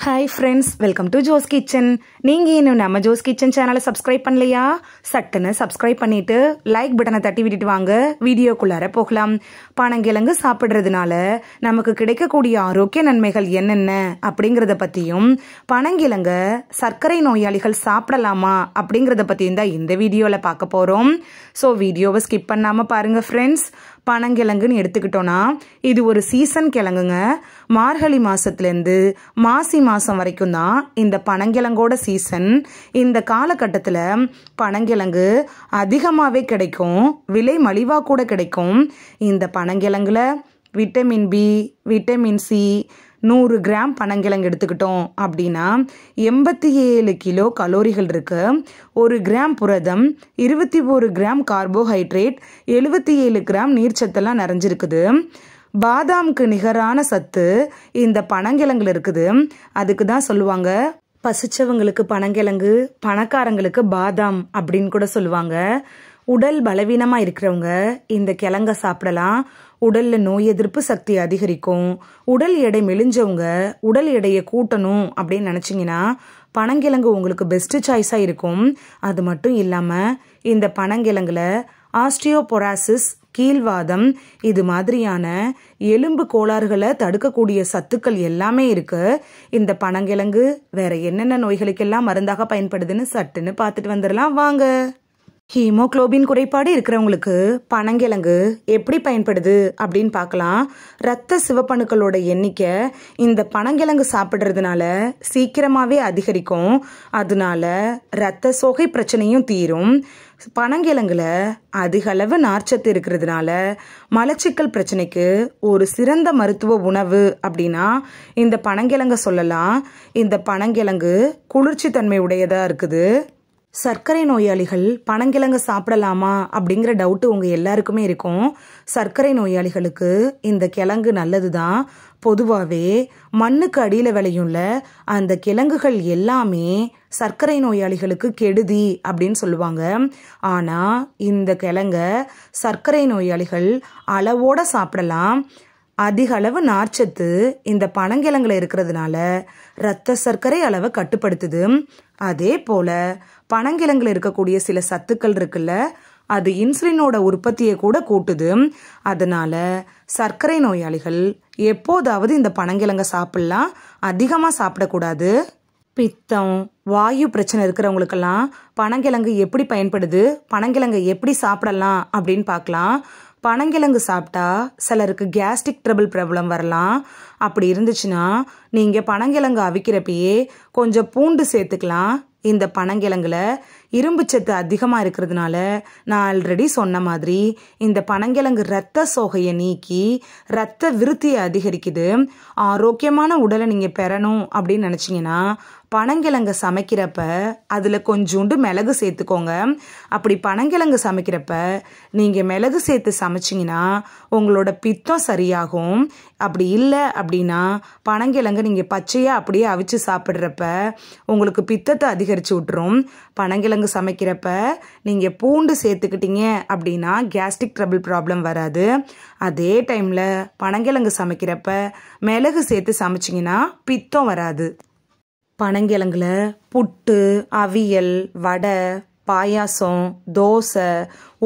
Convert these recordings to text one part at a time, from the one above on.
Hi friends, welcome to Jo's Kitchen. நீங்க இன்னும் நம்ம Jo's Kitchen சேனலை சப்ஸ்கிரைப் பண்ணலையா? சட்டுன்னு சப்ஸ்கிரைப் பண்ணிட்டு லைக் பட்டனை தட்டி விட்டுட்டு வாங்க வீடியோக்குள்ளார போகலாம். பனங்கிழங்கு சாப்பிடுறதுனால நமக்கு கிடைக்கக்கூடிய ஆரோக்கிய நன்மைகள் என்னென்ன அப்படிங்கறத பத்தியும் பனங்கிழங்க சர்க்கரை நோயாளிகள் சாப்பிடலாமா அப்படிங்கறத பத்தியும் தான் இந்த வீடியோல பார்க்க போறோம். ஸோ வீடியோவை ஸ்கிப் பண்ணாம பாருங்க ஃப்ரெண்ட்ஸ். பனங்கிழங்குன்னு எடுத்துக்கிட்டோன்னா இது ஒரு சீசன் கிழங்குங்க. மார்கழி மாசத்துலேருந்து மாசி மாசம் வரைக்கும் தான் இந்த பனங்கிழங்கோட சீசன். இந்த காலகட்டத்தில் பனங்கிழங்கு அதிகமாகவே கிடைக்கும், விலை மலிவாக கூட கிடைக்கும். இந்த பனங்கிழங்குல vitamin B, vitamin C, 100 gram பனங்கிழங்கு எடுத்துக்கிட்டோம் அப்படின்னா 87 கிலோ கலோரிகள் இருக்கு. 1 கிராம் புரதம், 21 கிராம் கார்போஹைட்ரேட், 77 கிராம் நீர்ச்சத்தெல்லாம் நிறைஞ்சிருக்குது. பாதாமுக்கு நிகரான சத்து இந்த பனங்கிழங்குல இருக்குது. அதுக்கு தான் சொல்லுவாங்க பசிச்சவங்களுக்கு பனங்கிழங்கு, பணக்காரங்களுக்கு பாதாம் அப்படின்னு கூட சொல்லுவாங்க. உடல் பலவீனமாக இருக்கிறவங்க இந்த கிழங்க சாப்பிடலாம். உடல்ல நோய் எதிர்ப்பு சக்தி அதிகரிக்கும். உடல் எடை மெலிஞ்சவங்க உடல் எடையை கூட்டணும் அப்படின்னு நினச்சிங்கன்னா பனங்கிழங்கு உங்களுக்கு பெஸ்ட் சாய்ஸாக இருக்கும். அது மட்டும் இல்லாமல் இந்த பனங்கிழங்குல ஆஸ்டியோபொராசிஸ், கீழ்வாதம், இது மாதிரியான எலும்பு கோளாறுகளை தடுக்கக்கூடிய சத்துக்கள் எல்லாமே இருக்கு. இந்த பனங்கிழங்கு வேற என்னென்ன நோய்களுக்கெல்லாம் மருந்தாக பயன்படுதுன்னு சட்டுன்னு பார்த்துட்டு வந்துடலாம் வாங்க. ஹீமோகுளோபின் குறைபாடு இருக்கிறவங்களுக்கு பனங்கிழங்கு எப்படி பயன்படுது அப்படின்னு பார்க்கலாம். இரத்த சிவப்பணுக்களோட எண்ணிக்கை இந்த பனங்கிழங்கு சாப்பிட்றதுனால சீக்கிரமாகவே அதிகரிக்கும். அதனால இரத்த சோகை பிரச்சனையும் தீரும். பனங்கிழங்குல அதிக அளவு நார்ச்சத்து இருக்கிறதுனால மலச்சிக்கல் பிரச்சனைக்கு ஒரு சிறந்த மருத்துவ உணவு அப்படின்னா இந்த பனங்கிழங்க சொல்லலாம். இந்த பனங்கிழங்கு குளிர்ச்சி தன்மை உடையதா இருக்குது. சர்க்கரை நோயாளிகள் பனங்கிழங்கு சாப்பிடலாமா அப்படிங்கிற டவுட்டு உங்கள் எல்லாருக்குமே இருக்கும். சர்க்கரை நோயாளிகளுக்கு இந்த கிழங்கு நல்லது தான். பொதுவாகவே மண்ணுக்கு அடியில் விளையும்ல அந்த கிழங்குகள் எல்லாமே சர்க்கரை நோயாளிகளுக்கு கெடுதி அப்படின்னு சொல்லுவாங்க. ஆனால் இந்த கிழங்க சர்க்கரை நோயாளிகள் அளவோட சாப்பிடலாம். அதிக அளவு நார்ச்சத்து இந்த பனங்கிழங்குல இருக்கிறதுனால இரத்த சர்க்கரை அளவை கட்டுப்படுத்துது. அதே போல பனங்கிழங்குல இருக்கக்கூடிய சில சத்துக்கள் இருக்குல்ல, அது இன்சுலினோட உற்பத்தியை கூட கூட்டுது. அதனால சர்க்கரை நோயாளிகள் எப்போதாவது இந்த பனங்கிழங்க சாப்பிடலாம், அதிகமாக சாப்பிடக்கூடாது. பித்தம், வாயு பிரச்சனை இருக்கிறவங்களுக்கெல்லாம் பனங்கிழங்கு எப்படி பயன்படுது, பனங்கிழங்கை எப்படி சாப்பிடலாம் அப்படின்னு பார்க்கலாம். பனங்கிழங்கு சாப்பிட்டா சிலருக்கு கேஸ்ட்ரிக் ட்ரபிள் ப்ராப்ளம் வரலாம். அப்படி இருந்துச்சுன்னா நீங்கள் பனங்கிழங்கு அவிக்கிறப்பயே கொஞ்சம் பூண்டு சேர்த்துக்கலாம். இந்த பனங்கிழங்குல இரும்பு சத்து அதிகமாக இருக்கிறதுனால நான் ஆல்ரெடி சொன்ன மாதிரி இந்த பனங்கிழங்கு இரத்த சோகையை நீக்கி இரத்த விருத்தியை அதிகரிக்குது. ஆரோக்கியமான உடலை நீங்கள் பெறணும் அப்படின்னு நினச்சிங்கன்னா பனங்கிழங்க சமைக்கிறப்ப அதில் கொஞ்சோண்டு மிளகு சேர்த்துக்கோங்க. அப்படி பனங்கிழங்கு சமைக்கிறப்ப நீங்கள் மிளகு சேர்த்து சமைச்சிங்கன்னா உங்களோட பித்தம் சரியாகும். அப்படி இல்லை அப்படின்னா பனங்கிழங்கு நீங்கள் பச்சையாக அப்படியே அவிச்சு சாப்பிட்றப்ப உங்களுக்கு பித்தத்தை அதிகரித்து விட்டுரும். பனங்கிழங்கு சமைக்கிறப்ப நீங்கள் பூண்டு சேர்த்துக்கிட்டீங்க அப்படின்னா கேஸ்ட்ரிக் ட்ரபிள் ப்ராப்ளம் வராது. அதே டைமில் பனங்கிழங்கு சமைக்கிறப்ப மிளகு சேர்த்து சமைச்சிங்கன்னா பித்தம் வராது. பனங்கிழங்குல புட்டு, அவியல், வடை, பாயாசம், தோசை,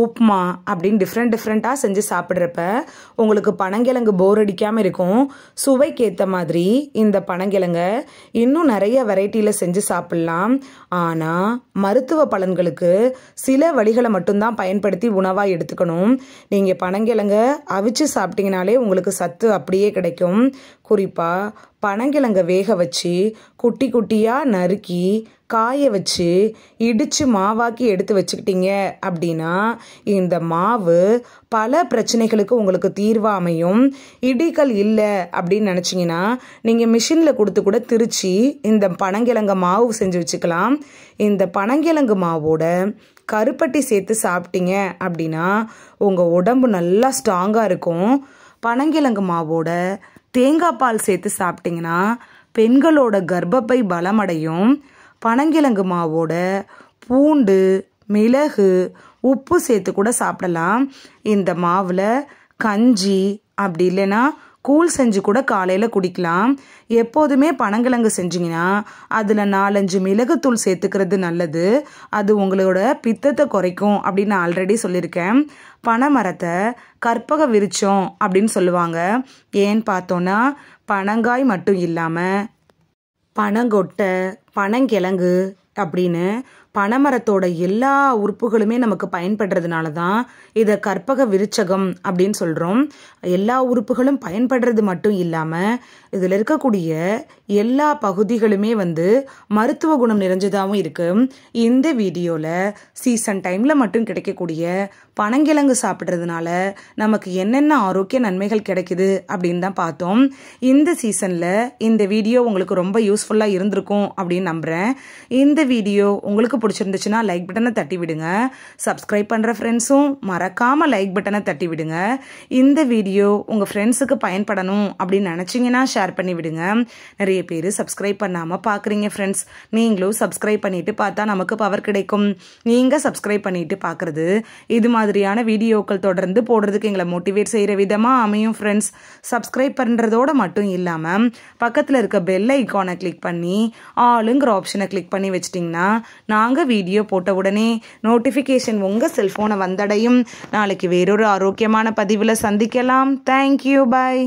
உப்மா அப்படின்னு டிஃப்ரெண்ட்டாக செஞ்சு சாப்பிட்றப்ப உங்களுக்கு பனங்கிழங்கு போர் அடிக்காமல் இருக்கும். சுவைக்கேற்ற மாதிரி இந்த பனங்கிழங்க இன்னும் நிறைய வெரைட்டியில் செஞ்சு சாப்பிட்லாம். ஆனால் மருத்துவ பலன்களுக்கு சில வழிகளை மட்டும்தான் பயன்படுத்தி உணவாக எடுத்துக்கணும். நீங்கள் பனங்கிழங்க அவிச்சு சாப்பிட்டீங்கனாலே உங்களுக்கு சத்து அப்படியே கிடைக்கும். குறிப்பாக பனங்கிழங்க வேக வச்சு குட்டி குட்டியாக நறுக்கி காய வச்சு இடித்து மாவாக்கி எடுத்து வச்சுக்கிட்டீங்க அப்படின்னா இந்த மாவு பல பிரச்சனைகளுக்கு உங்களுக்கு தீர்வாக அமையும். இடிகள் இல்லை அப்படின்னு நினச்சிங்கன்னா நீங்கள் மிஷினில் கொடுத்து கூட திரிச்சு இந்த பனங்கிழங்க மாவு செஞ்சு வச்சுக்கலாம். இந்த பனங்கிழங்கு மாவோட கருப்பட்டி சேர்த்து சாப்பிட்டீங்க அப்படின்னா உங்கள் உடம்பு நல்லா ஸ்ட்ராங்காக இருக்கும். பனங்கிழங்கு மாவோட தேங்காய் பால் சேர்த்து சாப்பிட்டிங்கன்னா பெண்களோட கர்ப்பப்பை பலமடையும். பனங்கிழங்கு மாவோட பூண்டு, மிளகு, உப்பு சேர்த்து கூட சாப்பிடலாம். இந்த மாவில் கஞ்சி அப்படி இல்லைன்னா கூழ் செஞ்சு கூட காலையில் குடிக்கலாம். எப்போதுமே பனங்கிழங்கு செஞ்சிங்கன்னா அதில் 4-5 மிளகுத்தூள் சேர்த்துக்கிறது நல்லது. அது உங்களோட பித்தத்தை குறைக்கும் அப்படின்னு நான் ஆல்ரெடி சொல்லியிருக்கேன். பனை மரத்தை கற்பக விருட்சம் அப்படின்னு சொல்லுவாங்க. ஏன்னு பார்த்தோன்னா பனங்காய் மட்டும் இல்லாமல் பனங்கொட்டை, பனங்கிழங்கு அப்படின்னு பனைமரத்தோட எல்லா உறுப்புகளுமே நமக்கு பயன்படுறதுனால தான் இதை கற்பக விருட்சகம் அப்படின்னு சொல்கிறோம். எல்லா உறுப்புகளும் பயன்படுறது மட்டும் இல்லாமல் இதில் இருக்கக்கூடிய எல்லா பகுதிகளுமே மருத்துவ குணம் நிறைஞ்சதாகவும் இருக்குது. இந்த வீடியோவில் சீசன் டைமில் மட்டும் கிடைக்கக்கூடிய பனங்கிழங்கு சாப்பிட்றதுனால நமக்கு என்னென்ன ஆரோக்கிய நன்மைகள் கிடைக்குது அப்படின்னு தான் பார்த்தோம். இந்த சீசனில் இந்த வீடியோ உங்களுக்கு ரொம்ப யூஸ்ஃபுல்லாக இருந்திருக்கும் அப்படின்னு நம்புகிறேன். இந்த வீடியோ உங்களுக்கு பிடிச்சிருந்துச்சுன்னா லைக் பட்டனை தட்டி விடுங்க. சப்ஸ்கிரைப் பண்ணுற ஃப்ரெண்ட்ஸும் மறக்காமல் லைக் பட்டனை தட்டி விடுங்க. இந்த வீடியோ உங்கள் ஃப்ரெண்ட்ஸுக்கு பயன்படணும் அப்படின்னு நினச்சிங்கன்னா ஷேர் பண்ணி விடுங்க. நிறைய பேர் சப்ஸ்கிரைப் பண்ணாமல் பார்க்குறீங்க ஃப்ரெண்ட்ஸ். நீங்களும் சப்ஸ்கிரைப் பண்ணிட்டு பார்த்தா நமக்கு பவர் கிடைக்கும். நீங்கள் சப்ஸ்கிரைப் பண்ணிட்டு பார்க்குறது இது மாதிரியான வீடியோக்கள் தொடர்ந்து போடுறதுக்கு எங்களை மோட்டிவேட் செய்கிற விதமாக அமையும் ஃப்ரெண்ட்ஸ். சப்ஸ்கிரைப் பண்ணுறதோட மட்டும் இல்லாமல் பக்கத்தில் இருக்க பெல் ஐக்கானை கிளிக் பண்ணி ஆளுங்கிற ஆப்ஷனை கிளிக் பண்ணி வச்சிட்டிங்கன்னா நாங்கள் வீடியோ போட்ட உடனே நோட்டிஃபிகேஷன் உங்கள் செல்ஃபோனை வந்தடையும். நாளைக்கு வேறொரு ஆரோக்கியமான பதிவில் சந்திக்கலாம். தேங்க்யூ, பாய்.